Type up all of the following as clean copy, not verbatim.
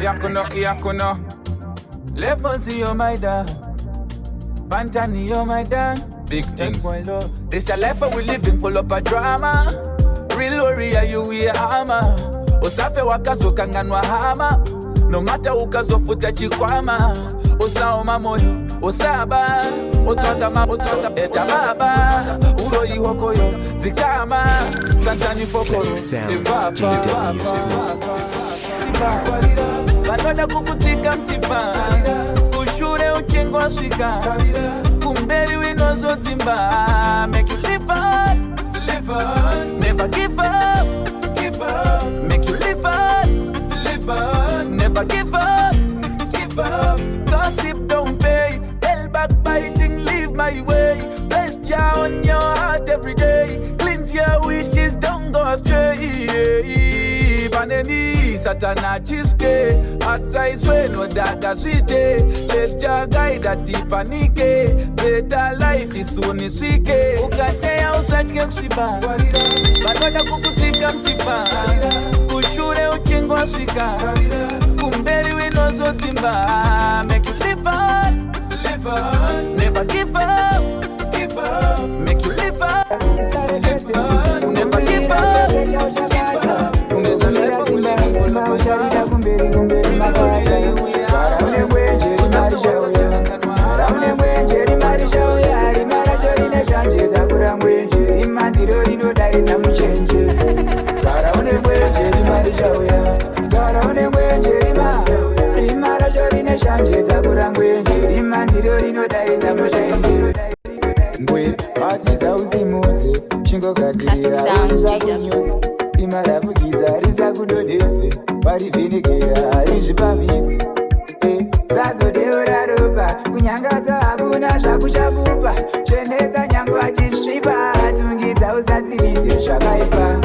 Yakuno. Lepozi, you're my dad. Bantani, you're my dad. Big things. This a life we living full up of drama. Real warrior, you we a hammer. Usafe wakazo kanganwa hama. No matter ukazofuta chikwama. Usaoma moyo, usaba. Utwata eta baba. Uro ihokoyo, zikama. Santani fokoro. Banoda kukutika mtipa. Ushure uchengwa shika. Kumberi winozo timba. Make you live on. Never give up. Make you live on. Never give up. Gossip don't pay. Hell backbiting, leave my way. Bless Jah on your heart every day. Cleanse your wishes, don't go astray. Baneni satana chiske. Hot size when no data sweet. Let Jah guide that panike. Better life is soon isike. Ukatea usachke kushiba. Banoda kukutika mtipa. Ushure uchengwa shika. Kumberi winozo timba. Make you live on. Never give up. Make you live on. Never give up. Sharida kumberi makata Raune mwenjeri marishauya Raune mwenjeri marishauya Rimara jorine shanje takura mwenjeri Mandiro rino daiza mchenje Raune mwenjeri marishauya Raune mwenjeri ma Rimara jorine shanje takura mwenjeri Mandiro rino daiza mchenje Ngwe hati za uzimuze Chingo kazira Uriza kunyuzi Imaravugiza riza kudodeze Parivinigera izvipamidzi Zazo deura ropa Kunyangaza hakuna zvakuchakupa Chenesa nyangu achisvipa Tungidza usatsivize zvakaipa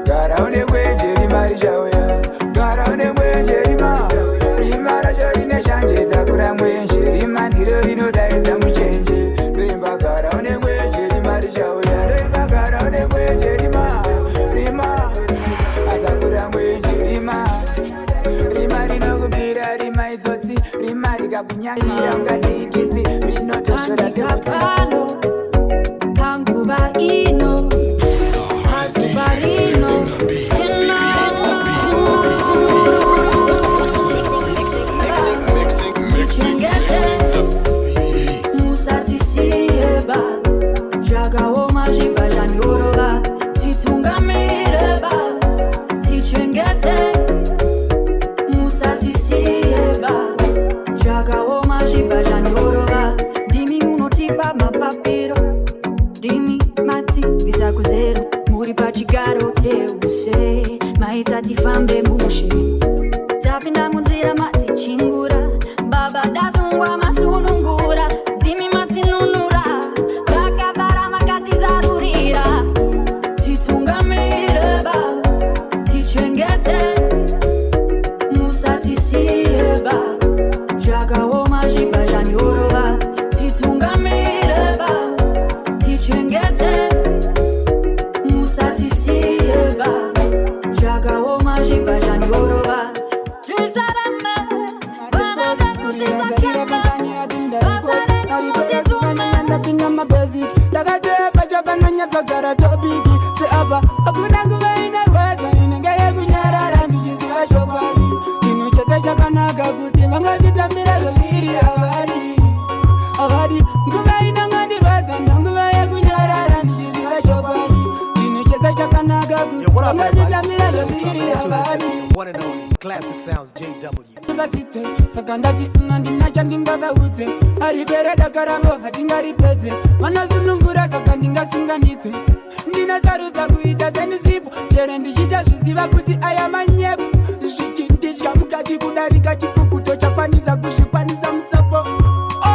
Gara une mwenjeri marishauya Gara une mwenjeri ma Rima racho rine shanje takura mwenjeri Mandiro rinodaidza muchenje Ndoimba gara une mwenjeri marishauya Ndoimba gara une mwenjeri ma Rima atakura mwenjeri ma Rima rinokubira rima idzotsi Rima rikakunyangira ungadikitsi Rinotoshora sekutsi Panguva ino Hasuva rino Tichengete Musatisieba Jagaoma jiva janyorova Titungamireba Tichengete Musatisieba Jagaoma jiva janyorova Dimi unotipa mapapiro Dimi mati visakuzero Muri pachigaro teuse Maita tifambe mushe Tapinda munzira mati chingura Baba dazungwa masunungura Dimi mati nunura Vakavara makati zarurira Titungamireba Tichengete Musatisieba Jagaoma jiva janyorova Titungamireba Tichengete Musatisieba Jagaoma jiva janyorova Trisarame Vanada kutisa chapa Vasare kutizuma Pinga mabasic Dakatepa chapana nyazagara topiki Se apa Hakuna kuvaina rwaza Inengaya kunyarara Ndichisiva shokari Chinu chese chakanaka kuti Vangachitambira zvozviri avari Nguvaina ngandi rwaza Ndanguvaya kunyarara Ndichisiva shokari Chinu chese chakanaka kuti Vangachitambira zvozviri avari One and only classic sounds JW Vatite sakandati mandinacha ndingavaudze aripere dakarango hatingaripedze vanosunungura saka ndingasinganidze ndinasarudza kuita sendisipo chere ndichita zviziva kuti aya manyepo zvichinditya mukati kudarika chifukuto chakwanisa kuzvikwanisa mutsapo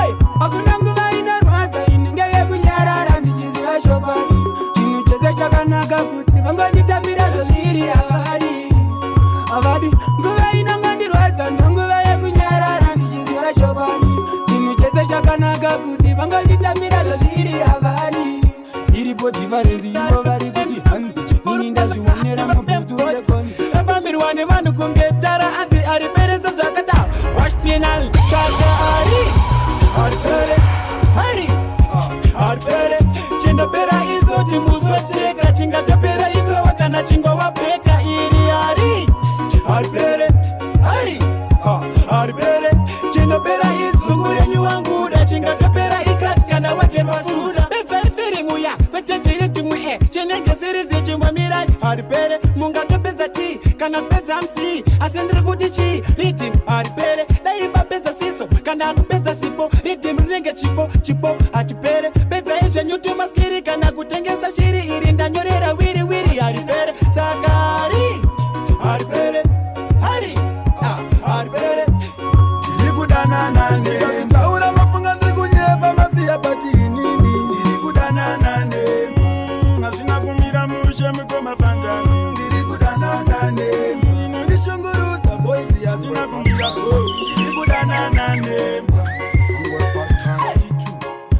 oi hakuna nguva inorwadza inenge yekunyarara ndichiziva shokari chinhu chose chakanaka kuti vangonditambira zvozviri avari nguva inongondirwadza ndonguva yekunyarara ndichiziva shokari chinhu chese chakanaka kuti vangonditambira zvozviri avari iripo dhivarenzi ivo vari kuti hanzi nini ndazvionera mubhutu rekonzi Afambirwa nevanhu kunge tara Anzi ariperesa kuti muzocheka chingatopera ife wakana chingova peka iri haripere haripere chinopera idzungu renyu wanguda chingatopera ikati kana wagerwa suda bedza ifirimu ya vetejeire timwe chinenge sirizi chingwamirai haripere mungatopedza ti kana pedza mzi asi ndiri kuti chi ritim haripere daimba pedza siso kana kupedza sipo ritim rinenge chipo hachipere pedza izvenyutumaskiri kana kutengesa shiri iri ndanyorera wiri haripere sakari haripere haripere tiri kudananane taura mafunga ndiri kunyepa mafia pati inini tiri kudananane hazvina kumira mushe mikomafandani ndiri kudananane inondishungurudza boisi hazvina kumira tiri kudananane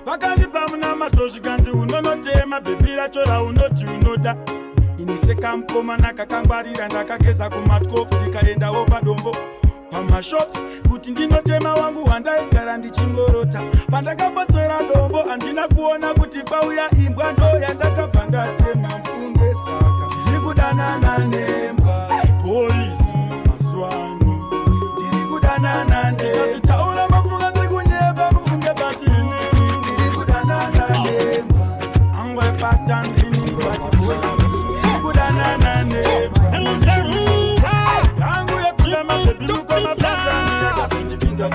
vakandipa muna matozvikanzi unonotema bhebi racho raunoti unoda iniseka mukomana kakangwarira ndakageza kumatkofu ndikaendawo padombo pamashops kuti ndinotema wangu wandaigara ndichingorota pandakapotsera dombo handina kuona kuti kwauya imbwa ndo yandakabva ndatema mfunge saka tiri kudanana nembwa polisi mazuano tiri kudanana nezvitaura mafunga ndiri kunyeba mufunge patini tiri kudanana nembwa angwe patandini pati polisi tiri kudanana nembwa yangu yakuda mabebi ukoma patani yakazondipinza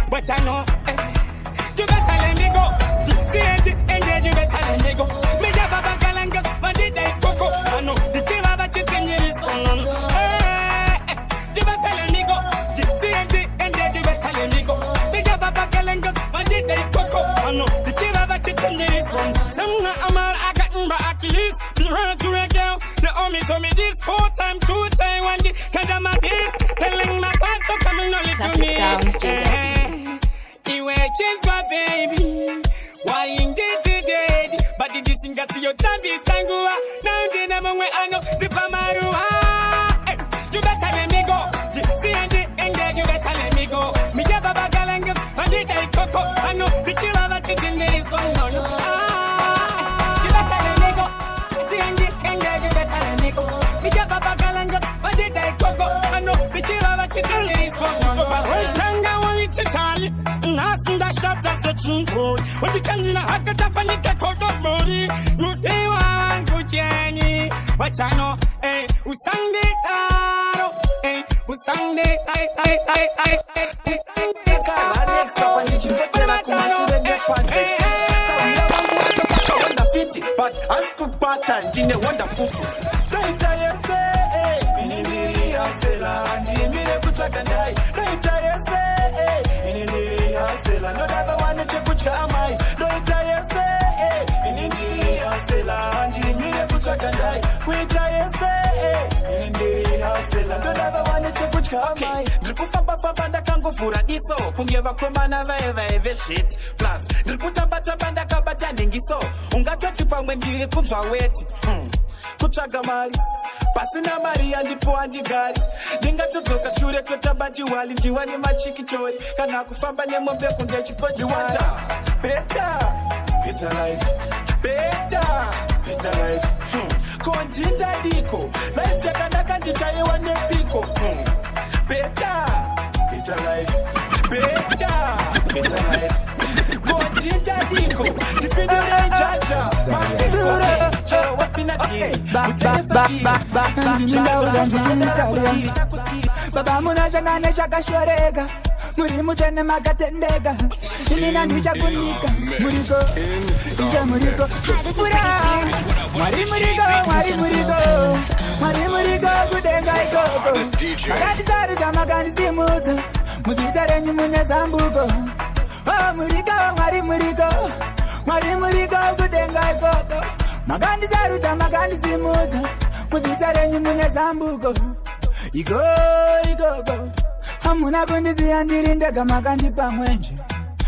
but I know, you better let me go. See it, and you better let me go. Me have a bagalangas, but did they coco? I know the chill of a chicken is on. You better let me go. See it, and you better let me go. Me have a bagalangas, but did they coco? I know the chill of a chicken is on. Some Amal, I got in my Achilles. Be heard to a girl. The army told me this 4 times, 2 times, 1 day. Cause I'm a this, telling my class so coming on it to me. You ain't changed my baby. Why in day to day? But in this singer see your time be sangua. Now in the moment I know Tipa Marua. You better let me go. See and you better let me go. Me get Baba Galangas, and the day coco. I know the chill of a chicken is going on. You better let me go. See and you better let me go. Me get Baba Galangas, and the day coco. I know the chill of a chicken is going on. Charlie, Nasinda shot as a chinko. When you can have the Tafani Kakot of Mori, no day one good Jenny. But I know, who sang it out, who sang it, who sang it out. Next up, I need you to tell us but ask a pattern in a wonderful. Don't I say, and Jimmy Puchakandai, don't I say. No other one that you put your mind. Don't try to say, in India, Sela, and Jimmy, put your hand. We try to say, in India, Sela. No other one that you put your mind. Dripufamba Fabanda Kango Fura Iso, Pungiva Komana Veve shit. Plus, Driputamba Tabanda Kabatandingiso, Ungaka Tipa when you put your weight. Kuchagamari. Pasina Maria ndipo andigari Ninga tutoka shure tutabati wali Njiwani machiki chori Kana kufamba nemombe kunde chikoji wata Better life Better life Konjinda diko Life ya kanaka ndichaye wane piko Better life Better life Konjinda diko Dipidure njaja Matiko Choro waspina kiri Baba muna shangane shakashorega Muri mujene magatendega Inina nija kunika Muriko Ija muriko Mura Mari muriko Kudenga ikoko Magani zaruga magani simuta Muzitare nyumune zambuko Oh muriko Mari muriko Kudenga ikoko Magani zaruga magani simuta Muzitare nyumune zambuko Igo Hamuna kundizia ndirindega magandi pamwenje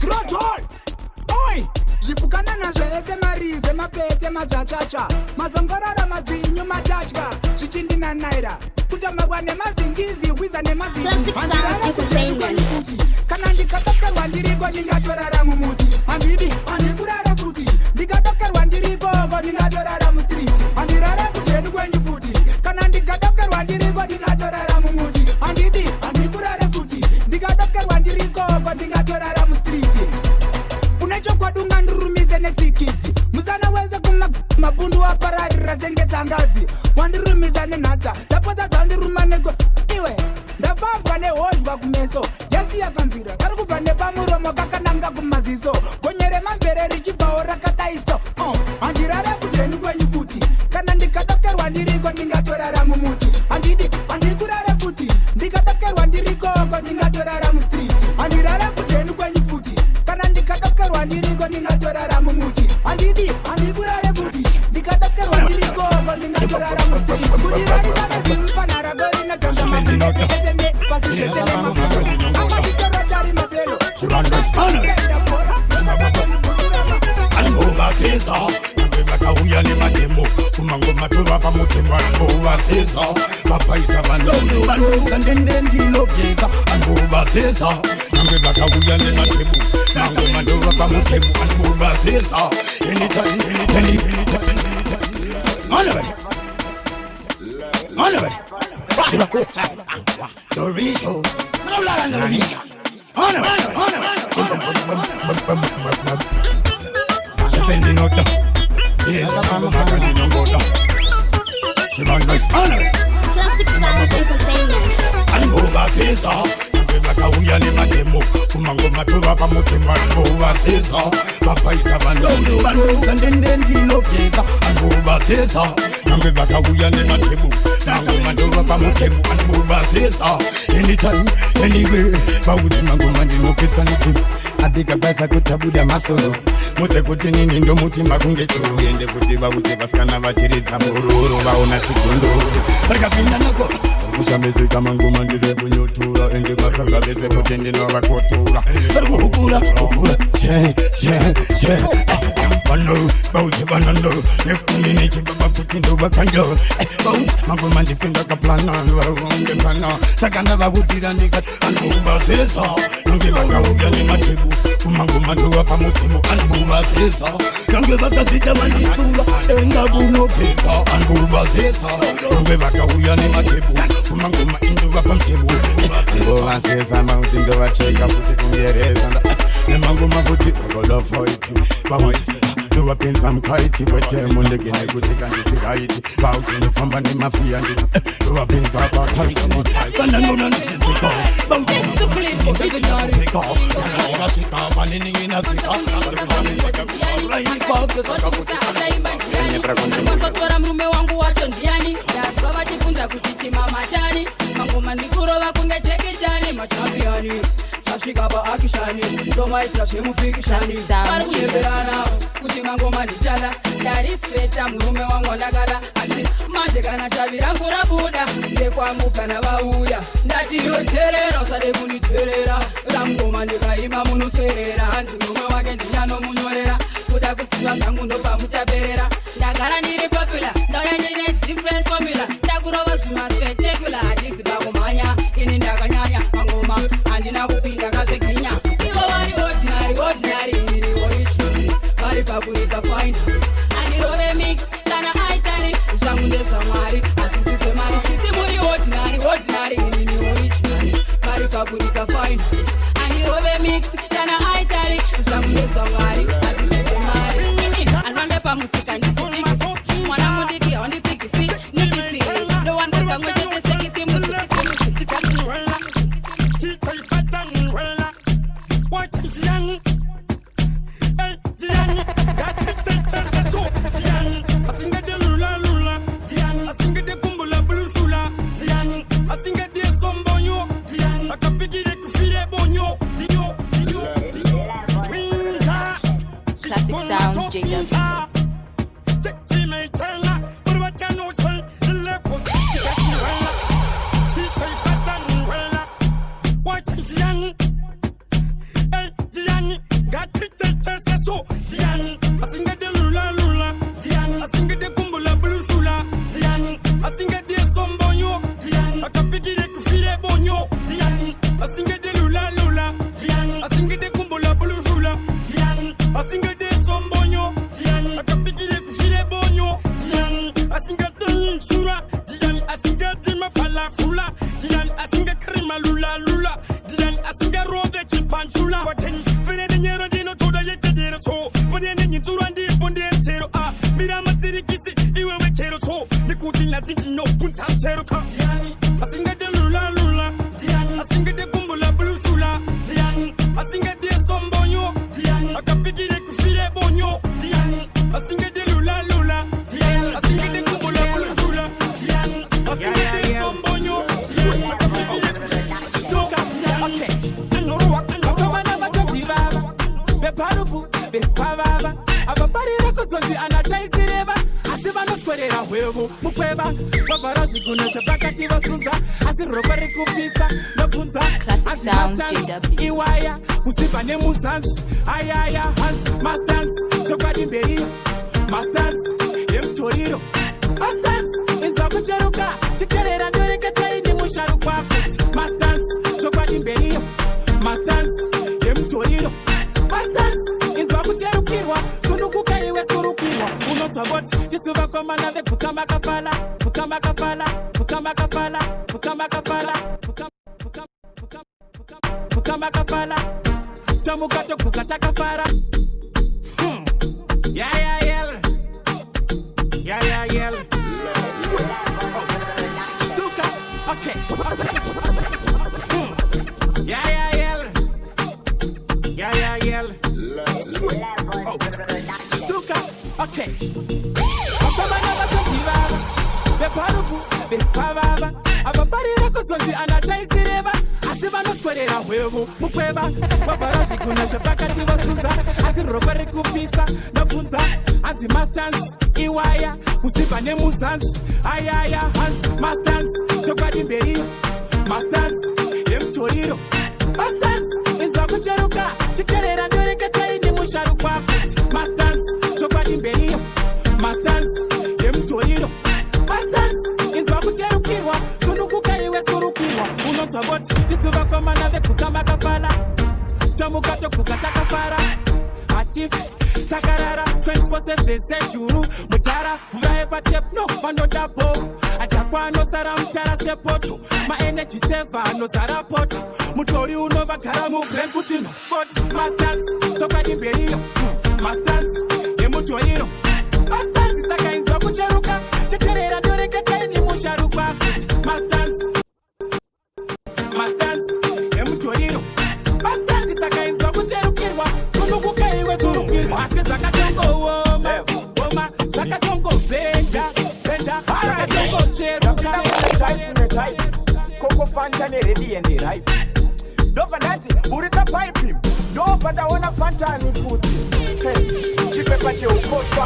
Grotol oi zvipukana nazvese marize mapete madzvatsvatsva mazongorara madzvinyu matachva zvichindinanaira kutamarwa nemazingizi kwiza Classic Sound Entertainment. kana ndikatokerwa ndiriko ndingatorara mumuti handidi handikurara futi ndikatokerwa ndiriko ko ndingatorara musana wese kumabundu apararira senge tsangazi wandirumisa nenhata dzapota dzandiruma nego iwe ndafambwa nehozhwa kumeso yesi yakanzira kari kubva nepamuromo kakananga kumaziso gonyere mamvere richibvawo rakadaiso handirare kuteni kwenyu futi kana ndikatokerwa ndiriko ndingatorara mumuti handikurare futi ndikatokerwa ndirikoko ndingatorara mustreet handirare kuteni kwenyu futi kana ndikatokerwa ndiriko ndingatorara mumuti handikurare futi ndikatokerwa ndirikoko ndingatorara mustreet kudirarisana zimpanaragori natondomameseme pasiseseme mamao amaditorodari maselo Anubasiza, bakauya ni mademo, kumango matura pa mutemwa anubasiza, papaisa bandono, bandoza ndendi lokeza, anubasiza, bakauya ni mademo, kumango matura pa mutemwa anubasiza, anytime, Anubasiza, Doriso, Classic Sound Entertainment. Anubasiza, bakauya ni mademo, kumango matura pa mutemwa anubasiza, papaisa bandono, bandoza ndendi lokeza, anubasiza, bakauya ni mademo, kumango matura pa mutemwa anubasiza, anytime, anywhere, bauti mango mandino pesa niti. Abika basa kutabuda masoro mute kuti nini ndo mutimba kunge churu ende kuti bauti baskana vachiridza mururu vaona chigunduru rikapinda nako kushamezeka mangu mandire kunyotura ende basaka vese kuti ndinovakotura varikuhukura che bando bauti banando nekundi nechibaba kuti ndovakando bauti mangu mandipinda kaplana vaunge plana saka ndavakudzira ndikati anubasisa nge vakauya nematebu kumango matora pamutemo anubasisa kange vakazita manditsula endabunopesa anubasisa nge vakauya nematebu kumango mainduva pamutemo ngobasisa mauti ndovacheka kuti kungereza nemango mafuti vakolafaiti bamaiti ndovapinza mkaiti kwetemo ndegene kuti kandisiraiti bauti ndofamba nemafia ndisi ndovapinza pataiti kana ndona ndisitsika bauti mazotora murume wangu wacho ndiani ndazva vachibvunza kuti chimama chani mangoma ndikurova kunge jekishani machampioni tasvika paakishani ndomaitira zvemufikishani vari kunyemberana kuti mangoma ndichada ndarisveta murume wangu andakada asi manje kana shavi rangu rabuda ndekwangu kana vauya ndati yoterera usade kunditerera ramngoma ndikaima munoswerera hanzi murume wake ndiyanomunyorera kuda kusiva zvangu ndopa mutaperera ndagara ndiri popular ndauya ndine different formula ndakurova zvimaspectacular hadisi pakumhanya ini ndakanyanya mangoma handina kupinda kazvegwinya ivo vari ordinary inini original vari pakuridza fine handirove mix kana aitari zvangu ndezvamwari hazvisi zvemari sisi muri ordinary inini original vari pakuridza fine handirove mix kana aitari zvangu ndezvamwari hazvisi zvemari anwange pamusika ndisitikisi mwana mudiki haunditsikisi nikisi ndowangakamwe chetesekisi Classic Sounds JW. Panchula, what then? Fere de nyero dino to da yeke dino so, but then you do run deep on the thinking no punta cheruka. I sing the lula lula. I sing the kumbula blue shula. I sing the sombonyo. I can pick it kufile bonyo. I sing the lula lula. I sing the kumbula blue shula. I sing the sombonyo. Okay, I know what I come on about Tivava. The Parupu, the Pavava. I'm a party records on the Anataisi River. I see Vano Square, Huevo, Mupeva, Pavarashi Gunesha, Bakativa Sunza, I see Robert Kupisa, Napunza, Classic Sounds, JW. Iwaya, Musipane Musans, Ayaya, Hans, Mastans, Chokadi Berry, Mastans, M. Torino, Mastans, in Zakucheruka, Chikere and Dorikata in Musharuka, Mastans, Chokadi Berry, Mastans, M. Torino, Mastans, in Zakucherukirwa, Sunukuka, Surukirwa, Unot, Jisuva Komana, Pukamakafala, Pukamakafala, Pukamakafala, Pukamakafala, Pukamakafala, Tamukato Pukatakafara. Yeah. Suka, okay. Yeah. Suka, okay. The Parupu, the Pavava, I'm a party records on the Anataisi River. I see Vano Square, Huevo, Mupeva, Pavarashi Gunesha, Bakativa Sunza, I see Robert Kupisa, Napunza, Anti Mastans, Iwaya, Musipane Musans, Ayaya, Hans, Mastans, Chokadi Berry, Mastans, M. Torino, Mastans, in Zakucheruka, Chikere and Dorikata in Musharuka, Mastans, Chokadi Berry, Mastans, M. Torino, Mastans, in Zakucherukirwa, Sunukuka, Surukirwa, Unot, Jisuva Komana, Pukamakafala, Tamukato Pukatakafara, Atif, Takarara, 24/7 Sejuru, Mutara, Furaepa Tep, no, Mano Dapo, Atakwa no Saram Tara Sepoto, my energy saver, no Sarapoto, Mutori Unova Karamu, Grenkuchino, but Mastans, Chokadi Berry, Mastans, Emutorino, Mastans, is a kind of Kucheruka, Chekere, Doreka, and Musharuka, Mastans, Emutorino, Mastans, is a kind of Kucherukirwa, Sunukuka, Surukirwa, Sakatongo, Woma, Sakatongo, Benda, Sakatongo, Cheruka, Coco Fanta, ready and the ripe. Dovanati, Burita pipe him. No, but I want a Fanta and put Chipepache Ukoshpa.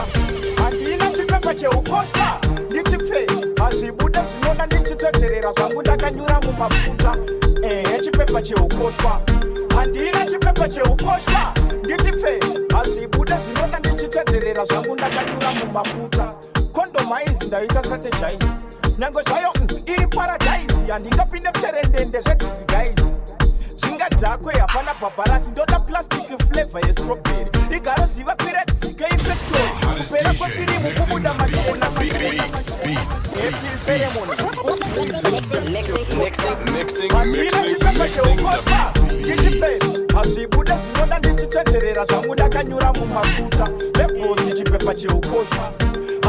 And Ina Chipepache Ukoshpa. Ditife, as he Buddha, no, and Dititerra, Samuda Kanyura Mumafuta. Chipepache Ukoshpa. And Ina Chipepache Ukoshpa. Ditife, as he Buddha, no, and Dititerra, Samunda Kanyura Mumafuta. Condomized in the Ita strategize. Nango Sayon, in paradise, and the Capin of Serendin, the Zex guys. Zinga Jakwe, Apana Paparazzi, don't a plastic flavor, a strawberry. You gotta see what pirates, you can't Mixing. As he Buddha, she know that Dititerra, Samuda Kanyura Mumafuta, Lefos, Chipepache Ukoshpa.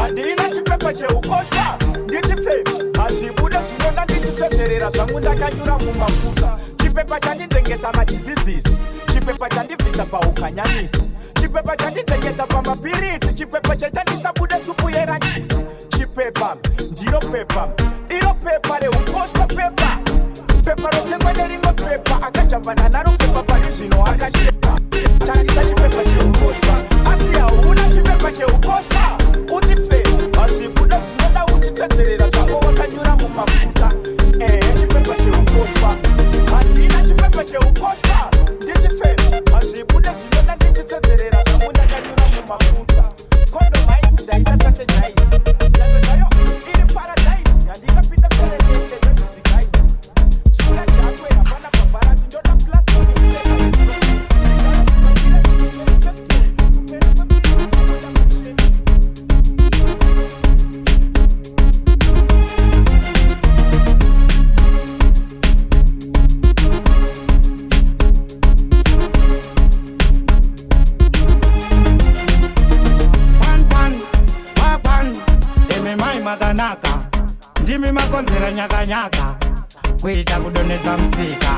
And the Ina Chipepache Ukoshpa, Ditife, as he Buddha, she know that Dititerra, Samuda Kanyura Mumafuta. Chipepa chandi tengesa machizizisi. Chipepa chandi visa pa ukanyanyisi. Chipepa chandi tengesa pa mapiriti. Chipepa chetani sabude supu yeranyisi. Chipepa, ndiro pepa. Iro pepa re ukoshpa pepa. Pepa rotengwa neringo pepa. Akachambana naro pepa parizino akashepa. Chandi sa chipepa che ukoshpa. Asia una chipepa che ukoshpa. Utife, asibuda sinota uchiteterera. Chango wakanyura mumafuta. Chipepa che ukoshpa. Atina chipepa che ukoshpa. Ditife, asibuda sinota uchiteterera. Chango wakanyura mumafuta. Condomize, da ita strategize. Nayo, in paradise. Yandika pita pere, guys. Sula chakwe, apana paparazzi, ndota plastic. ndimi makonzera nyaka kuita kudonedza musika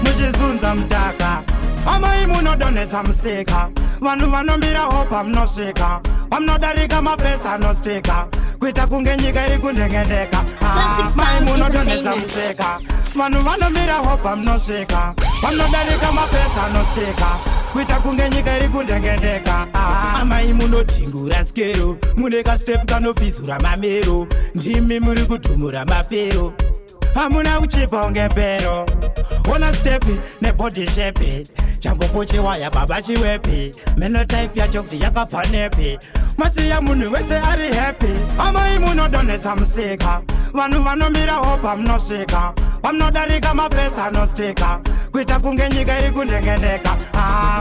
muchizunza mutaka amai munodonedza musika vanhu vanomira hopa munosvika pamunodarika mapesa anostika kuita kunge nyika iri kundengendeka mai munodonedza musika vanhu vanomira hopa munosvika pamunodarika mapesa anostika kuita kunge nyika iri kundengendeka amai munotingura skero mune kastepu kanofizura mamero ndimi muri kudhumura mafero hamuna kuchipa unge mbero ona stepi nebody shape chambopo chiwaya baba chiwepi menotype yacho kuti yakabva nepi masiya munhu wese ari happy amai munodonedza musika vanhu vanomira hopa munosvika pamunodarika mapesa anostika kuita kunge nyika iri kundengendeka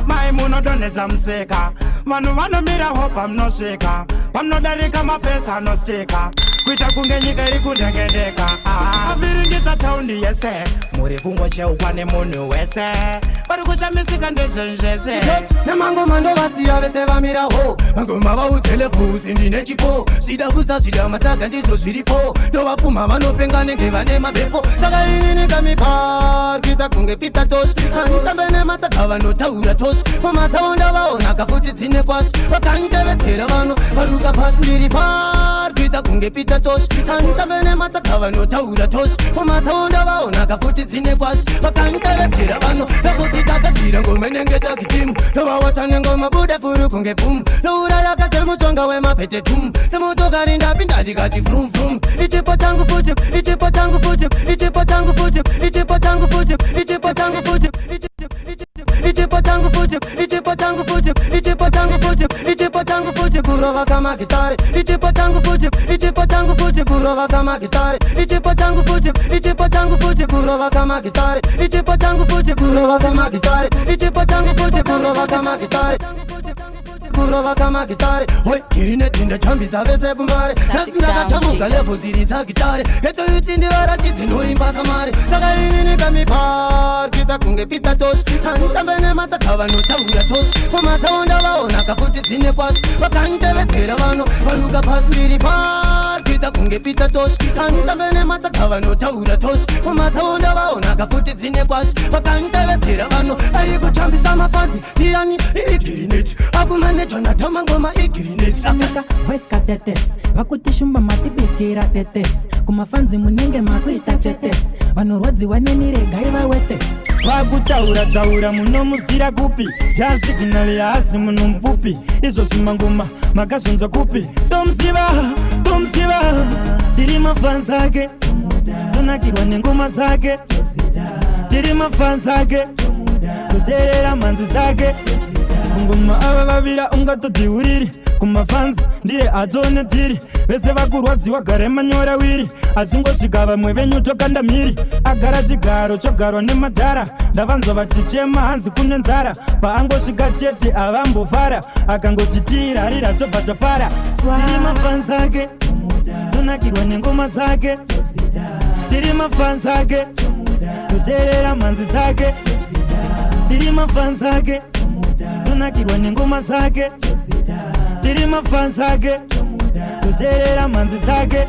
mai munodonedza musika vanhu vanomira hopa munosvika pamunodarika mapesa anostika kuita kunge nyika iri kundengendeka aviringidza taundi yese muri kungocheukwa nemunhu wese vari kushamisika ndezvenzvese namangoma ndovasiya vese vamiraho mangoma vaudzele bvuzi ndine chipo zvida kusazvida mataga ndizvo zviripo ndovapfuma vanopenga nenge vane mabhepo saka inini kamipar kuita kunge pita toshi antambe nematsaga vanotaura toshi pamatsaonda vaonaka futi dzine kwashi vakanditevedzera vano varuka pasi riri par kuita kunge pita toshi antambe nematsaga vanotaura toshi pamatsaonda vaonaka futi dzine kwashi vakanditevedzera vano takadzira ngoma nenge takitimu novawatane ngoma buda furu kunge pum nourayaka semutonga wemapete tum semotokari ndapinda ndikati vrum vrum ichipo tangu futi ichipo tangu futi ichipo tangu futi ichipo tangu futi ichipo tangu futi ichipo tangu futi ichipo tangu futi ichipo tangu futi ichipo tangu futi kurova kama gitare ichipo tangu futi ichipo tangu futi kurova kama gitare ichipo tangu futi ichipo tangu futi kurova kama gitare ichipo tangu futi kurova kama gitare ichipo tangu futi kurova kama gitare kurova kama gitare hoi kirine tinda chambisa vese kumbare nasira kachamuka levo ziri dza gitare eto yuti ndivaratidzi ndoimba samare saka inini kamipar kuita kunge pita toshi antambe nematsaga vanotaura toshi pamatsaonda vaonaka futi dzine kwashi vakanditevedzera vano varuka pasi riri par kuita kunge pita toshi antambe nematsaga vanotaura toshi pamatsaonda vaonaka futi dzine kwashi vakanditevedzera vano ari kuchambisa mafanzi ndiani igirineti akumane Jonathan mangoma igirineti Amaka voice katete vakutishumba matibikira tete kumafanzi munenge makuita chete vanorwadzi waneniregai vawete vakutaura munomuzira kupi jasignali yaasi muno mfupi izvo zvimangoma makazvinzwa kupi tomziva tiri mafanzi ake tonakirwa nengoma dzake tiri mafanzi ake kuteerera mhanzi dzake ngoma ava vavira ungatodziuriri kumafanzi ndiye adzone tiri vese vakurwadziwa gare manyora wiri achingosvika vamwe venyu tokanda mhiri agara chigaro chogarwa nemadhara ndavanzwa vachichema hanzi kune nzara paangosvika chete avambofara akangotitirarira tobva tofara tiri mafanzi ake tonakirwa nengoma dzake tiri mafanzi ake toteerera mhanzi dzake tiri mafanzi ake tonakirwa nengoma dzake tiri mafanzi ake toteerera mhanzi dzake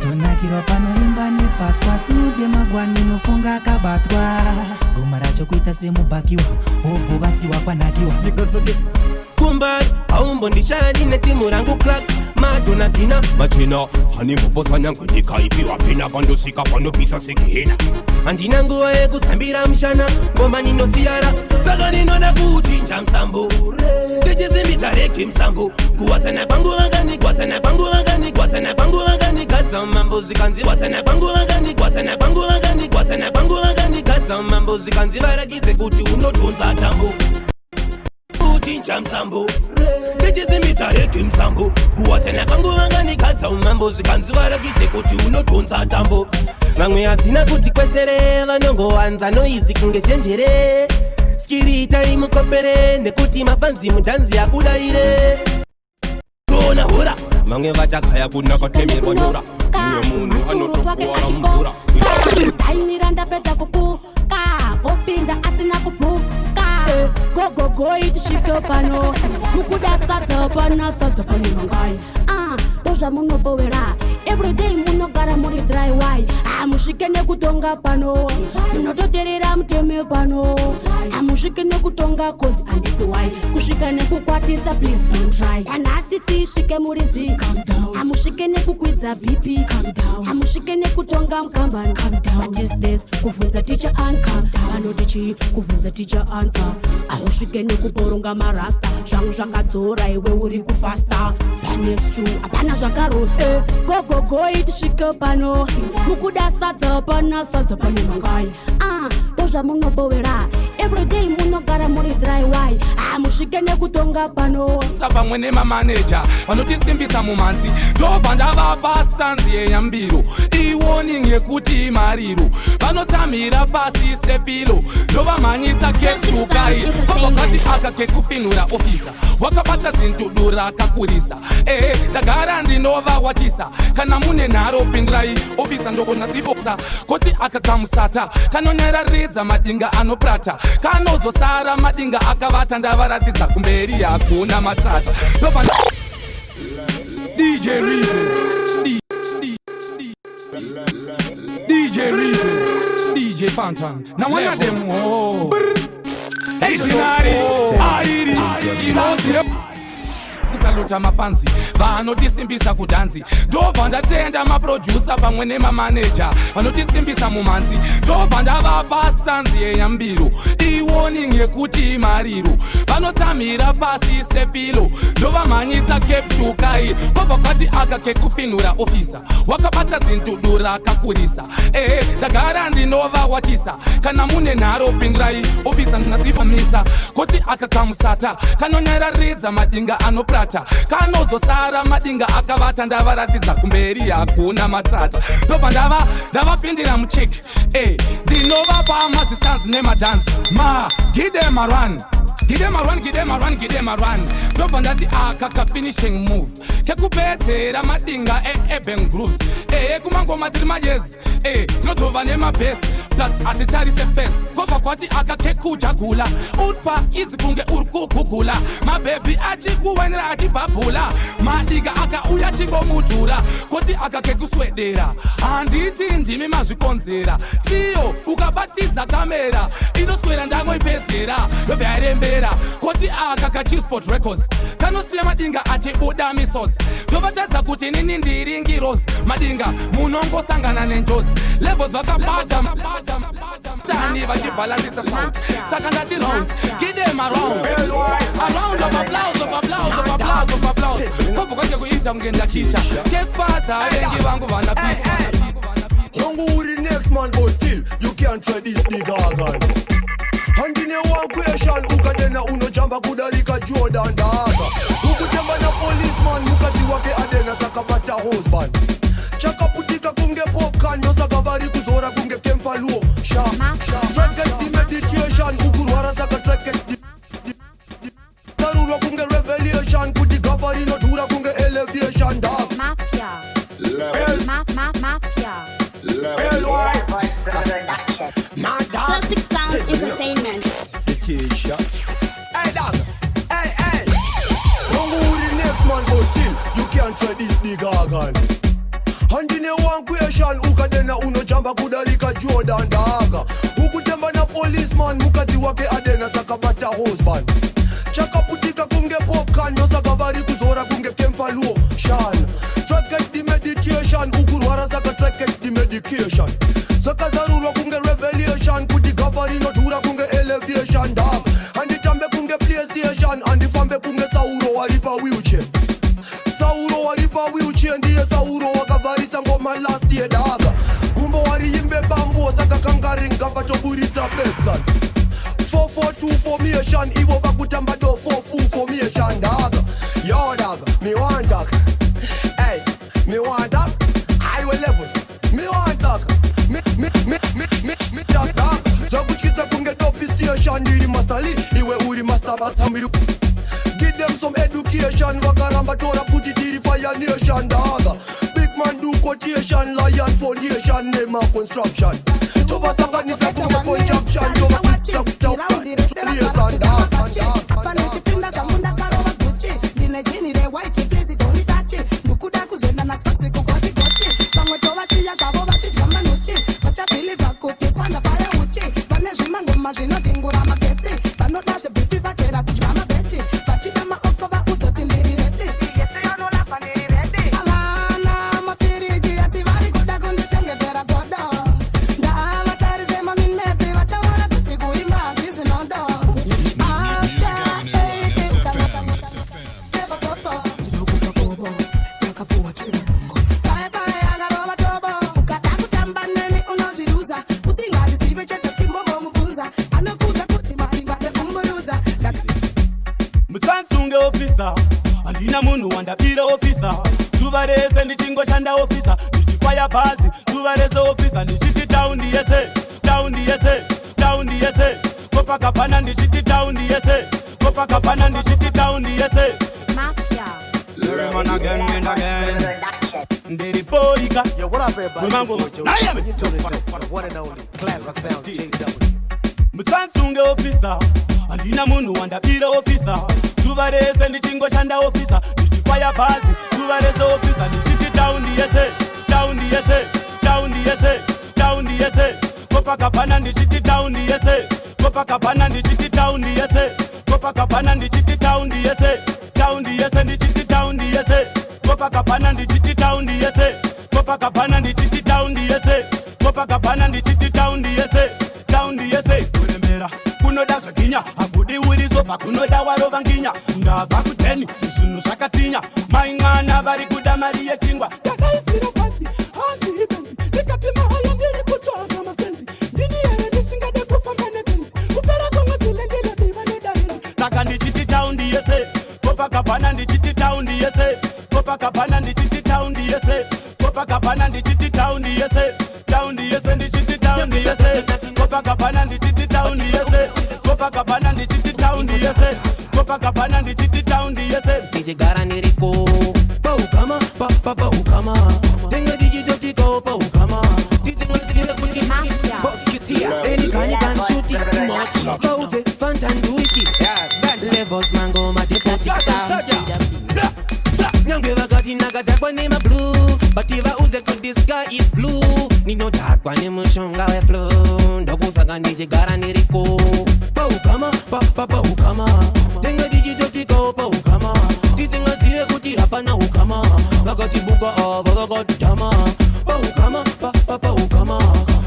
tonakirwa panoimba nepatwa sinude magwani nofunga akabatwa goma racho kuita semubakiwa obhovasiwa kwanakiwa kumbari aumbondishaya ndine timu rangu cracks madonakina machena hanimboposanya ngwendikaipiwa pena pandosvika panopisa sekihena handina nguva yekusambira mushana ngoma ninosiyara saka ndinoda kuchinja musambo ndichisimbisa rege musambo kuwatsana kwangu vanganigadza mambo zvikanzi watsana kwangu vanganigadza mambo zvikanzi varakidze kuti unotonza tambo kuchinja musambo ndichisimbisa rege musambo kuwatsana kwangu vanganigadza mambo zvikanzi varakidze kuti unotonza tambo vamwe hadzina kuti kwesere vanongowanza noizi kunge chenjere skirita imukopere nekuti mafanzi mudhanzi yakudaire kona hura vamwe vachakaya kunakatemerwa nyora uye munhu anotokuwara mvura ainira ndapedza kupuka kopinda asina kupuka gogogo itisvike pano mukuda sadza pano mangai ndozva munobowera everyday munogara muri dry why amusvike nekutonga pano munototerera muteme pano amusvike nekutonga cause handisi why kusvika nekukwatisa please don't try anasisi svike muri z amusvike nekukwidza bp amusvike nekutonga mukambani what is this kuvhunza ticha answer vanotichi kuvhunza ticha answer ahusvike nekuporonga marasta zvangu zvangadzora iwe uri kufasta panestu hapana zvakarosta gogogo itisvike pano mukuda sadza pana sadza pane mangai ndozvamunobowera everyday munogara muri dry why musvike nekutonga pano sapamwe nemamaneja vanotisimbisa mumanzi ndobva ndavapa sanzi yenyambiro iwarning yekuti mariro vanotsamhira pasi sepilo ndovamhanyisa kesukai vakati aka kekufinura ofisa wakabata zindudu rakakurisa ndagara ndinovawatisa kana mune nharo pindirai ofisa ndokonasifosa koti akakamusata kanonyararidza madinga anoprata kanozosara madinga akavata ndavaratidza kumberi hakuna matata DJ Reason, DJ Fantan. Now one of them, hey, kusaluta mafanzi vanotisimbisa kudanzi ndobva ndatenda maproducer pamwe nemamaneja vanotisimbisa mumanzi ndobva ndavapa sanzi yenyambiro iwarning yekuti mariro vanotsamhira pasi sepilo ndovamhanyisa keptukai kwabva kwati aka kekufinura ofisa wakabata zindudu rakakurisa ndagara ndinovawatisa kana mune nharo pindirai ofisa ndinasifamisa koti akakamusata kanonyararidza madinga anoprata kanozosara madinga akavata ndavaratidza kumberi hakuna matata ndobva ndavapindira mucheki ndinovapa mazistanzi nemadhanzi gidemarwan ndobva ndati aka kafinishing move kekupedzera madinga eEben Grooves kumangoma tiri majezi tinodhova nemabhesi plus atitarise fesi kobva kwati aka kekujagula urpa izi kunge uri kugugula mabhebhi achikuwenera achibhabhula madinga akauya chingomudhura koti aka kekuswedera handiti ndimi mazvikonzera chiyo ukabatidza kamera inoswera ndangoipedzera yobva yarembera koti aka kachisport records kanosiya madinga achibuda misodzi ndovatadza kuti nini ndiri ngirozi madinga munongosangana nenjodzi levels vakabata tani vachibhalansisa sound saka ndati round give them a round of applause kobva kwake kuita kunge ndachita kekufadza vengi vangu vanapita Hongu uri next man but still you can't try this big organ. Handine one question ukadena unojamba kudalika Jordan daga ukutamba na policeman mukati wake adena sakabata husband chakaputika kunge popcorn no sakavari kuzora kunge kemfaluo sha track the meditation ukurwara saka track the tarura kunge revelation kuti gavari no dhura kunge elevation dog Mafia Classic Sound Entertainment. Hey dog, hey. Don't go with the next man but still you can't try this big organ. Handine one question ukadena unojamba kudalika Jordan daga ukutamba na policeman mukati wake adena sakabata husband chakaputika kunge popcorn no sakavari kuzora kunge kemfaluo shan track the meditation ukurwara saka track the medication saka zarura kunge revelation kuti gavari no dhura kunge elevation dog handitambe kunge PlayStation handifambe kunge Sauro waripa wheelchair ndiye Sauro wakavarisa ngoma last year daga gumbo wariimbe bambo saka kangaringa vatoburitsa bestgun 442 formation ivo vakutamba do 44 formation daga yo daga me want dog hey me want dog highway levels me want dog me dog zakuchisa kunge dopi station ndiri mastali iwe uri master batamiru give them some education vakaramba tora kuti tiri fire nation daga big man do quotation lion foundation name construction tovasanganisa kunge conjunction apane chipinda zvangu ndakarova guchi ndine jini rewhite please don't touch ndikuda kuzo Andina munu wandapira officer zuva rese ndichingoshanda officer ndichifaya bhazi zuva rese officer ndichiti taundi yese taundi yese taundi yese kopakapana ndichiti taundi yese kopakapana ndichiti taundi yese Mafia. Learn again and again. Ndiri boyika. Yo, what up, everybody? You tune into the one and only Classic Sounds JW. Mutsansunge officer. Andina munu wandapira officer. Zuva rese ndichingoshanda officer. Ndichifaya bhazi. Zuva rese officer. Ndichiti taundi yese. Taundi yese. Taundi yese. Taundi yese. Kopakapana ndichiti taundi yese. Kopakapana ndichiti taundi yese. Kopakapana ndichiti taundi yese. Taundi yese ndichiti taundi yese. Kopakapana ndichiti taundi yese. Kopakapana ndichiti taundi yese. Kopakapana ndichiti taundi yese. Taundi yese kurembera kunoda zvakinya akudi urizo pakunoda warova nginya ndabva kuteni zvinhu zvakatinya maing'ana vari kuda mari yechingwa ndakaidzira pasi hanzi ibenzi ndikati mahaya ndiri kutsvaga masenzi ndini here ndisingade kufamba nebenzi kupera kwemwedzi lendinodiva nedaini saka ndichiti taundi yese kopakapana ndichiti taundi yese kopakapana ndichiti taundi yese kopakapana ndichiti taundi yese taundi yese ndichiti taundi yese kopakapana ndichiti taundi yese kopakapana ndichiti taundi yese kopakapana ndichiti taundi yese ndijigara niriko paukama paukama tenga dijidotiko paukama dizingasire kuti boskitia any can shoot it much pauze fantan do it levels mango Classic Sounds JW. nyangwe vakati nakadakwa nemablue but ivauze kuti the sky is blue ninodhakwa nemushonga weflow ndokusaka ndichigara niriko paukama paukama tenga dichitotiko paukama tisingazive kuti hapana ukama vakatibuka ava vakatama paukama paukama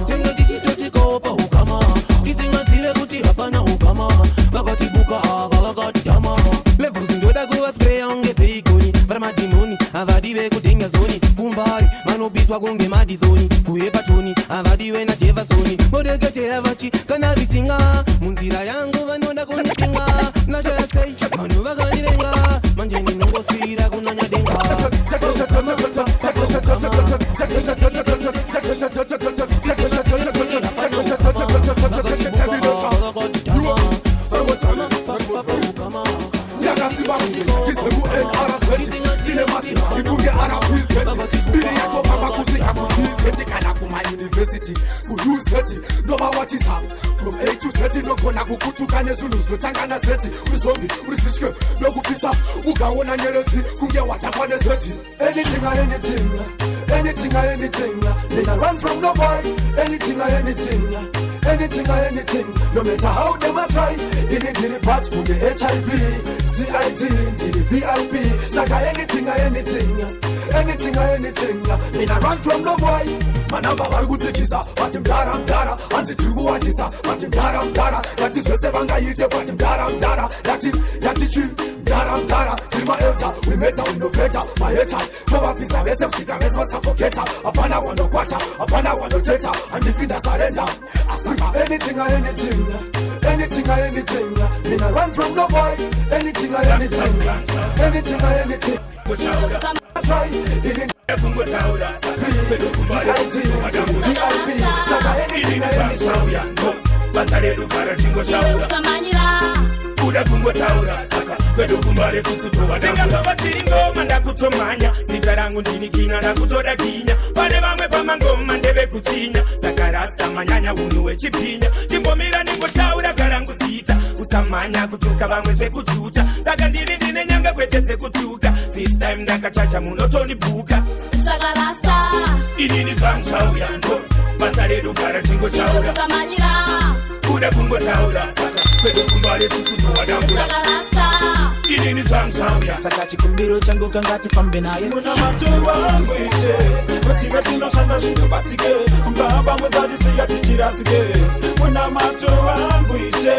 tenga dichitotiko paukama tisingazive kuti hapana ukama vakatibuka ava vakatama levels ndoda kuvaspreya unge peikoni varamadhimoni avadive kudenga zoni kumbari vanobiswa kunge madizoni kuhepatoni avadive najevasoni modeketera vachi kana vitsinga munzira yangu vanoda kunipinga nashasei vanhu vakandivenga manje ndinongosira kunanyadenga University kuyuzeti noma wachisa from A to Z nokona kukutuka nezvinhu zvinotangana zeti uzombi urisishke nokupisa ukaona nyeredzi kunge watakwa nezeti anything then I run from no boy anything no matter how them I try in it the part kunge HIV CID ndiri VIP saka anything then I run from no boy manamba vari kutsikisa vati mdara hanzi tiri kuwachisa vati mdara yati zvese vangaite vati mdara yati chi mdara tiri maelta wemeta winofeta maheta tovapisa vese kusvika vese vasafoketa hapana wanokwata hapana wanoteta handifi ndasarenda asaka anything then I run from no boy anything try in it kungotaura basa redu kara chingoshaura kuda kungotaura saka kwedu kumbare fusuto wadangavavatiri ngoma ndakutomanya zita rangu ndinikina ndakutoda kinya pane vamwe pamangoma ndeve kuchinya saka rasta manyanya unhu wechipinya chimbomira ningotaura karangu zita usamanya kutuka vamwe zvekuchuta saka ndiri ndine nyanga kwete dzekutuka this time ndakachacha munotonibuka saka rasta inini zvangshauya ndo basa redu kara chingoshaura kuda kungotaura saka kwedu kumbare fusuto wadangura inini zvangshauya saka chikumbiro changu kangatifambe naye muna matuwa wangu ishe vative tinoshanda zvinobatike ungahamba mwezadisiya tichirasike muna matuwa wangu ishe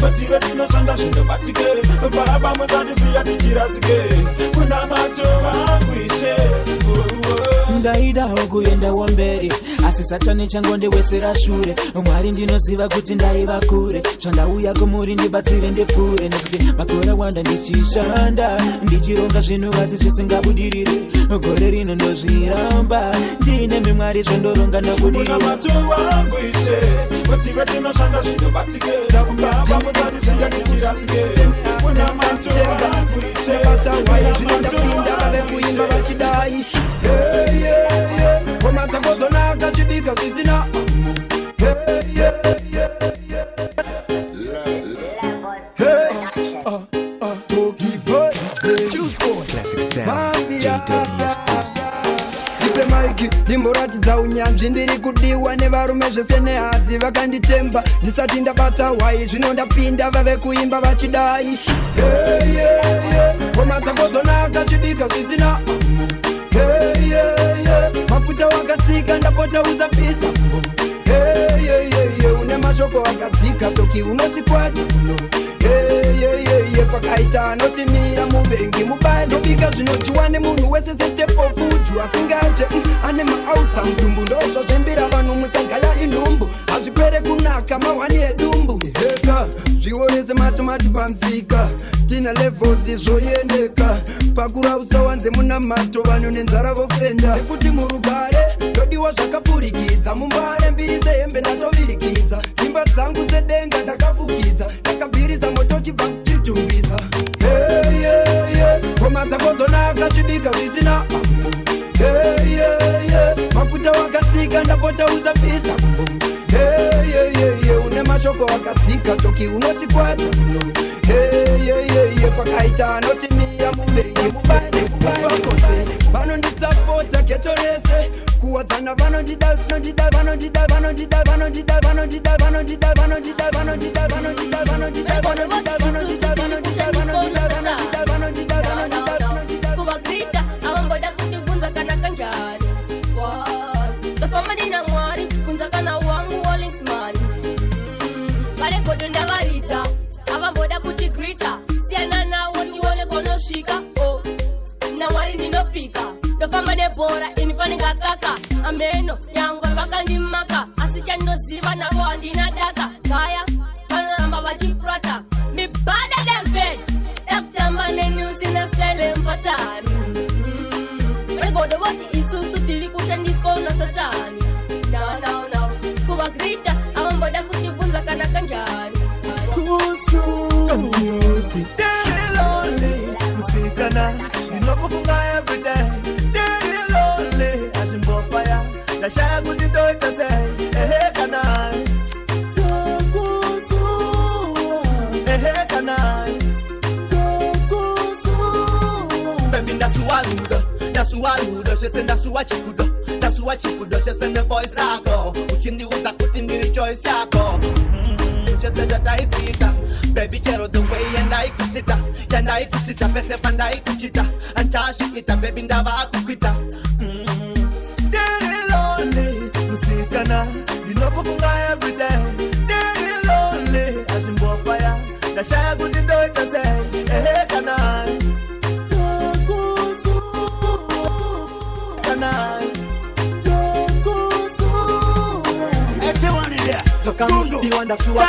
vative tinoshanda zvinobatike ungahamba mwezadisiya tichirasike muna matuwa wangu ishe ndaidawo kuendawo mberi asi satani changondewesera shure mwari ndinoziva kuti ndaiva kure zvandauya kumuri ndibatsire ndipfure nekuti makore wanda ndichishanda ndichironga zvinhu vadzi zvisingabudirire gore rino ndozviramba ndine mimwari zvendoronga nokudirira mato wangu ishe kuti vetinoshanda zvinobatikira kungava muzatisingatikirasike una mato wangu ishe zvinondapinda vave kuimba vachidai komatsakozonaka chibika zvisina tipe maiki ndimboratidza unyanzvi ndiri kudiwa nevarume zvese nehadzi vakanditemba ndisati ndabata wai zvino ndapinda vave kuimba vachidai komatsakozonaka chibika zvisina mafuta wakatsika ndapota uzapisa une mashoko akadzika toki unoti kwati kuno pakaita anotimira muvengi mubaya ndobika zvinodyiwa nemunhu wese setepofutu asingaje ane maausa mudumbu ndozvazvembira vanhu musagaya inhumbu hazvipere kunaka mawani edumbu heka zvionese matomati pamzika tina levels zvoyendeka pakurausa wanze muna mato vanhu nenzara vofenda nekuti murugare ndodiwa zvakapurikidza mumbare mbiri sehembe ndatovirikidza dzimba dzangu sedenga ndakafukidza ndakabhirisa moto chibva kuchitumbisa koma dzakodzonaka chibika zvisina mafuta wakatsika ndapota uzapisa une mashoko akadzika toki unoti kwata uno pakaita anotimira muvengi mubane kubaekose vanondisapota geto rese kuwadzana vanondida vanondida vanondida vanondida vanondida vanondida vanondida vanondida vanondida vanondida vanondida vanondida vanondida vanondida vanondida vanondida kuvagrita avamboda kutivunza kana kanjani tofamba ndina mwari kunza kana wangu wolingsmani varegodo ndavarita avamboda kutigrita siyana nawo tione konosvika namwari ndinopika ndofamba nebhora inifaninga kaka ameno nyangwe vakandimaka asi chandoziva navo handina daka kaya vanoramba vachiprata mibada dembed ekutamba nenyusina style empatani regodo voti isusu tiri kushandiswa nasatani now kuvagrita avamboda kutivunza kana kanjani musikana ndinokufunga everyday ndiri lonely azimbofaya ndashaya kuti ndoitase ehekana tokusuwa ehekana tokusuwa bebi ndasuwaludo shese ndasuwa chikudo shese ne voice yako uchindiuza kuti ndiri choice yako shese ndataisika baby chero the way and I kuchita pese panda ikuchita antashikita baby ndava kukwita Diri lonely musikana ndinokufunga everyday Diri lonely azimbofaya ndashaya kuti ndoitase ehekana tokusu kana tokusu everyone in there tokundu diwanda suwa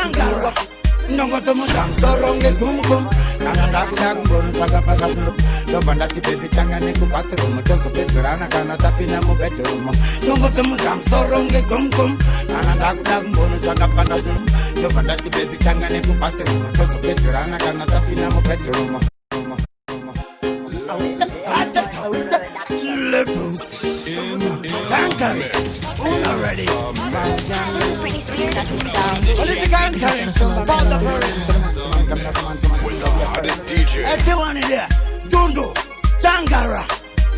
ndongozo mutamsoronge gumgum kana ndakuda kumbono chakapakasulo ndobva ndati bebi tangane kubathroom tozopedzerana kana tapinda mubedroom ndongozo mutamsoronge gumgum kana ndakuda kumbono chakapakasulo ndobva ndati bebi tangane kubathroom tozopedzerana kana tapinda mubedroom levels Tankari already Britney Spears classic sound. everyone in there Dundu Tangara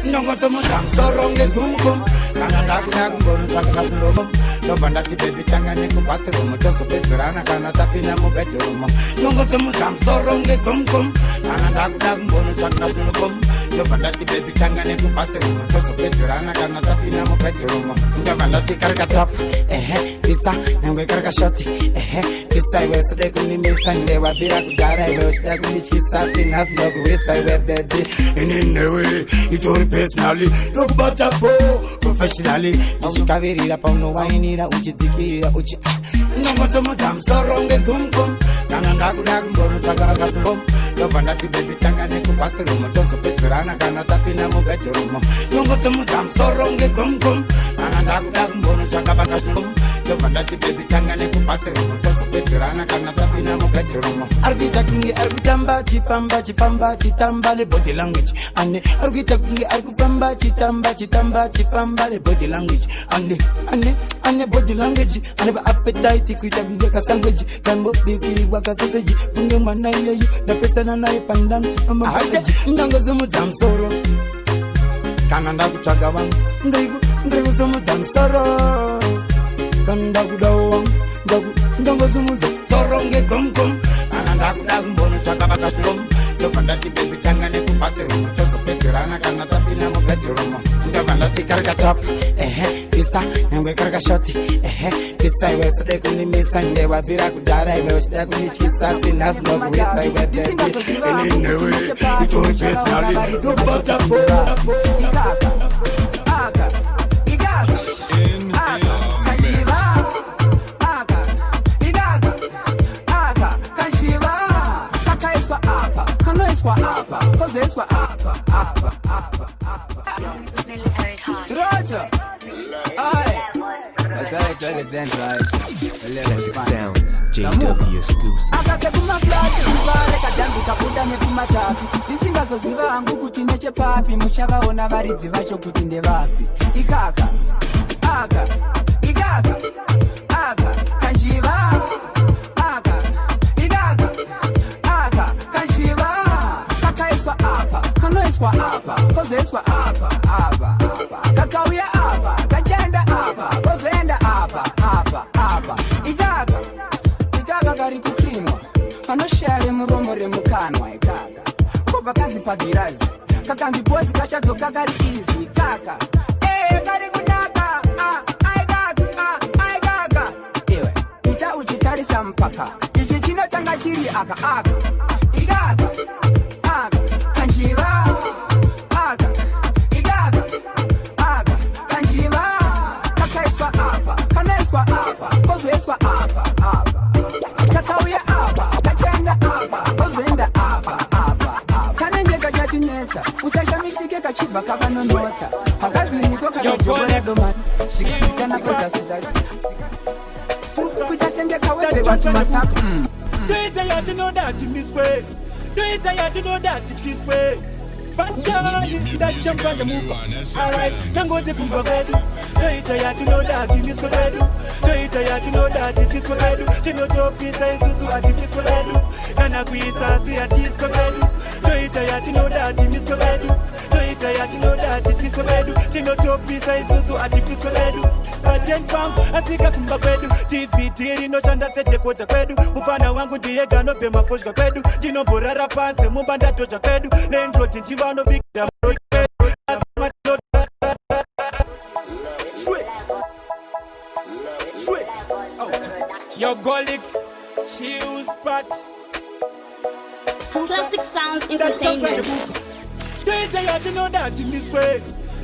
ndongozo mutamsoronge gumgum kana ndakuda kumbonotsvaka kamuromo ndobva ndati bebi tanga nekubathroom tozopedzerana kana tapinda mubedroom nongodzomudza musoro ngegomgom kana ndakuda kumbonotsvaka kamuromo ndobva ndati bebi tanga nekubathroom tozopedzerana kana tapinda mubedroom ndobva ndati karikatapa pisa nyangwe karikashoti pisa iwe side kunimisa ndewabira kudara iwe usida kundityisa sinasi ndokuwisa iwe bebi inenewe itori personally ndokubatapo professionally ndichikavirira paunowainira uchidzikirira uchi nongozomudza musoro ngegumgum kana ndakuda kumbonotsvaka kamuromo ndobva ndati bebi tanga nekubathroom tozopedzerana kana tapinda mubedroom nongozomudza musoro ngegumgum kana ndakuda kumbonotsvaka kamuromo ndobva ndati bebi tanga nekubathroom tozopedzerana kana tapinda mubedroom arikuita kunge arikutamba chifamba chitamba lebody language ane arikuita kunge arikufamba chitamba chifamba lebody language ane body language ane appetite kuita kunge kasandwich kangobikirwa kasoseji funge mwana iyeyu ndapesana naye pandam chifamba paseji ndangozomudza musoro kana ndakutsvaga vangu ndiri kuzomudza musoro kana ndakudawo wangu ndangozomudza musoro ngegomgom kana ndakuda kumbonotsvaka vakastromo ndobva ndati bebi tanga nekubathroom tozopedzerana kana tapinda mubedroom ndobva ndati karikatapa pisa nyangwe karikashoti pisa iwe side kunimisa ndewabvira kudhara iwe uchida kundityisa sinasi ndokuwisa iwe bebi inenewe itori personally ndokubatapo Classic Sounds, JW exclusive. ndisingazoziva hangu kuti nechepapi muchavaona varidzi vacho kuti ndevapi ikaka kanjiva kanjiva kakaiswa apa kanoiswa apa kozoiswa apa kakauya apa kachenda apa kozoenda apa ikaka kari kuprimwa panoshare muromo remukanwa ikaka kobva kanzi pagirazi kakanzi bhodzi kachadzoka kari izi kaka kari kunaka aikaka iwe ita uchitarisa mupaka ichi chinotanga chiri aka ikaka kanjiva kanjiva kakaiswa apa kanoiswa apa kozoiswa apa kakauya apa kachenda apa kozoenda apa kanenge kachatinetsa usashamisike kachibva kavanonotsa pakazviniko kakajogoradomari zvikana kozasizasi kuita senge kawedze vantu masaku toita yatinodati miswe toita yatinodati tyiswe Bastani, ndachamba ndemuka alright nangote kumva kwedu toita yatinodati miswe kwedu toita yatinodati tyiswe kwedu tinotopisa isusu ati tyiswe kwedu kana kuisasi ati tyiswe kwedu toita yatinodati miswe kwedu toita yatinodati tyiswe kwedu tinotopisa isusu ati tyiswe kwedu atenpam asika kumba kwedu tivhiti rinoshanda sedhekota kwedu mufana wangu ndiye ganobhema foshka kwedu ndinomborara panze mumba ndatocha kwedu lendroti ndivanobikira Your Golix, Chills, but Classic Sounds Entertainment. Toita yatinodati miswe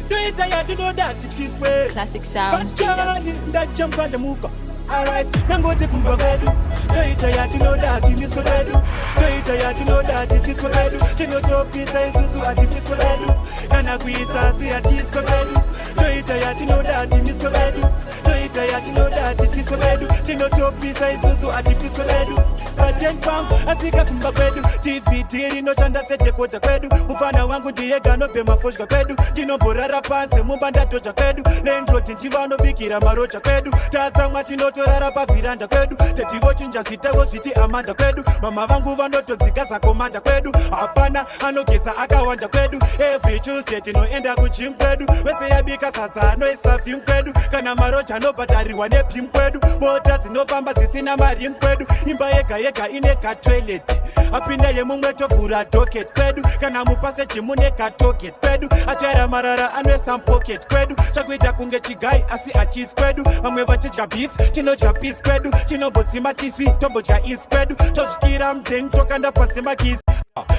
toita yatinodati tyiswe Classic Sounds JW. ndachamba ndemuka alright nangote kumva kwedu toita yatinodati miswe kwedu toita yatinodati tyiswe kwedu tinotopisa isusu ati tyiswe kwedu kana kuisasi ati tyiswe kwedu toita yatinodati miswe kwedu toita yatinodati tyiswe kwedu tinotopisa isusu ati tyiswe kwedu atenpam asika kumba kwedu tivhiti rinoshanda sedhekota kwedu mufana wangu ndiye ganobhema foshka kwedu ndinomborara panze mumba ndatocha kwedu lendroti ndivanobikira marocha kwedu tatsamwa tinota torara pavhiranda kwedu tetivochinja zitewo zviti amanda kwedu mama vangu vanotodzigaza komanda kwedu hapana anogeza akawanda kwedu every Tuesday tinoenda kujim kwedu wese yabika sadza anoisa vhim kwedu kana maroja anobhadharirwa nepim kwedu mota dzinofamba dzisina marim kwedu imba yega yega ine katoileti apinda yemumwe tovhura docket kwedu kana mupaseji mune katoget kwedu atyaira marara anoisa mpocket kwedu chakuita kunge chigai asi achisi kwedu vamwe vachidya beef tinodya peace kwedu tinombodzima tv tombodya is kwedu tosvikira mudheni tokanda panze makisi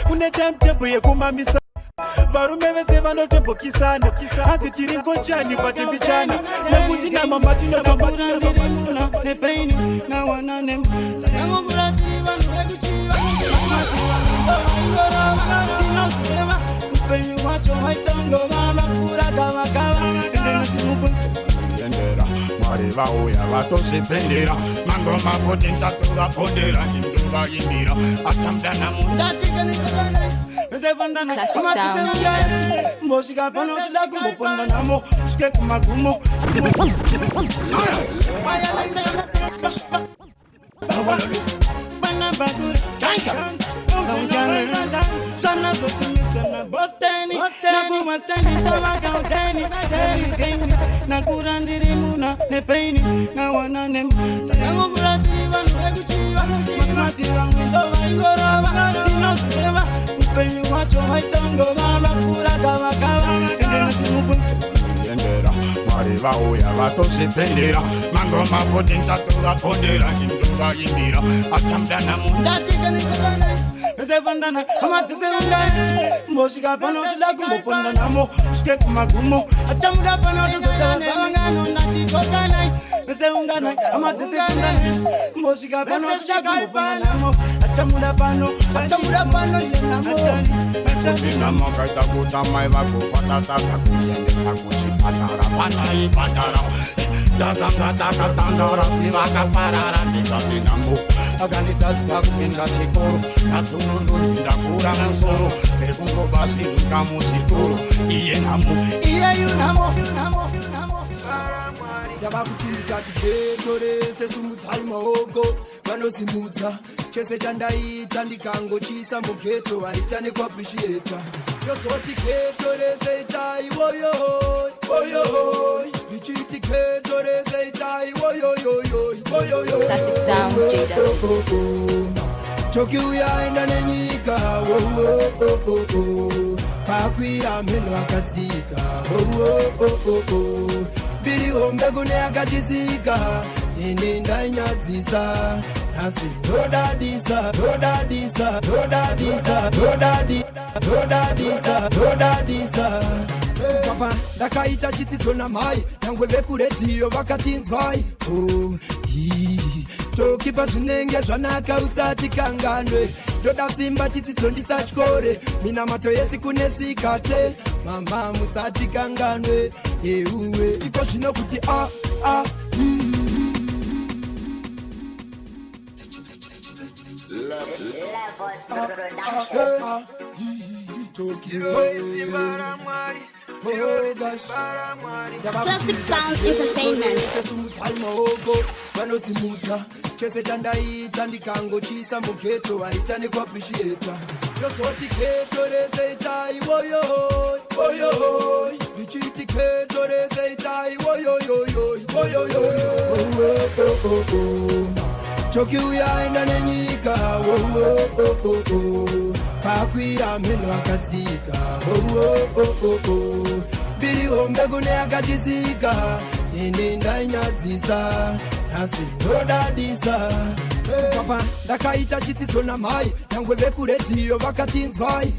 kune timetable yekumamisa varume vese vanotembokisana hanzi tiri ngochani patimbichana nekuti namama tinoambatirana nepaini nawanane tayangomurati vanhu vekuchiva inozema upenyu wacho waitongova kurakavakava endera mwari vauya vatozvipendera mangoma voti ntatovapondera indovaimbira atamdana Classic sounds. Mosika pano tila kumopona namo Shike kumagumo Bana baguri Sana zokumisa na bosteni Na bumasteni Tawaka uteni Na kurandiri muna Nepeini Na wanane Tayango murati Vanu ekuchiva Masmati wangu Ndova ingorova Dinosuleva Upenyu wacho Haitongo Mama kurakawa kawa Endena simupu endera mwari vauya vatozvipendera mangoma voti ntatovapondera indovaimbira atamdana Ndatikanikalane Ezevandana Amatsisengane Mosika pano tila kumopona namo Shike kumagumo Achamuda pano tuzotavangano Natikokane Ezeungane Amatsisengane Mosika pano tila kumopona namo Achamuda pano yenamo Dinamo kaita kutamai vakufatatata kuendesa kuchipatara panaipatara dakangatakatandara sivakaparara ndikapinambo akanditadzisa kupinda chikoro nasunununzi ndakura musoro ekungobasinuka muchitoro iye namo iyeyunamo yavakutindikati getorese sumudzai maoko vanosimudza chese chandaita ndikangochisa mugeto aita nekuappreciata yozoti getorese itai woyoy ndichiti getorese itai woyoyoyoy Classic sounds, JW. chokiuyaenda nenyika pakwira mheno akadzika biri hombe kune akatisika ini ndainyadzisa asi ndodadisa papa ndakaita chitsidzo namai nyangwe vekuredhiyo vakatinzwai tokipa zvinenge zvanaka usati kanganwe ndoda simba chitsidzo ndisatyore minamato yesi kunesikate mama musati kanganwe euwe iko zvino kuti Classic Sound Entertainment. vanosimudza chese chandaita ndikangochisa mugeto aita nekuappreciata yozoti geto rese itai woyoy ndichiti geto rese itai woyoyoyoy chokiuyaenda nenyika pakwira mheno akadzika biri hombe kune akatisika ini ndainyadzisa asi ndodadisa papa ndakaita chitsidzo namai nyangwe vekuredhiyo vakatinzwai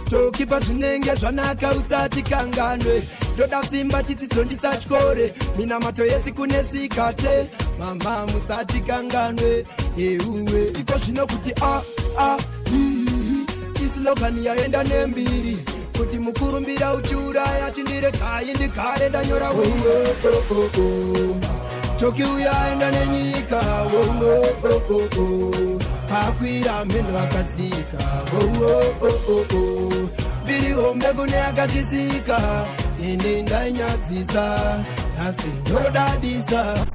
tokipa zvinenge zvanaka usati kanganwe ndoda simba chitsidzo ndisatyore minamato yesi kunesikate mama musati kanganwe euwe iko zvino kuti islogani yaenda nembiri kuti mukurumbira uchiuraya chindiregai ndigare ndanyora chokiuyaenda nenyika pakwira mheno akadzika biri hombe kune akatisika ine ndainyadzisa nhasi ndodadisa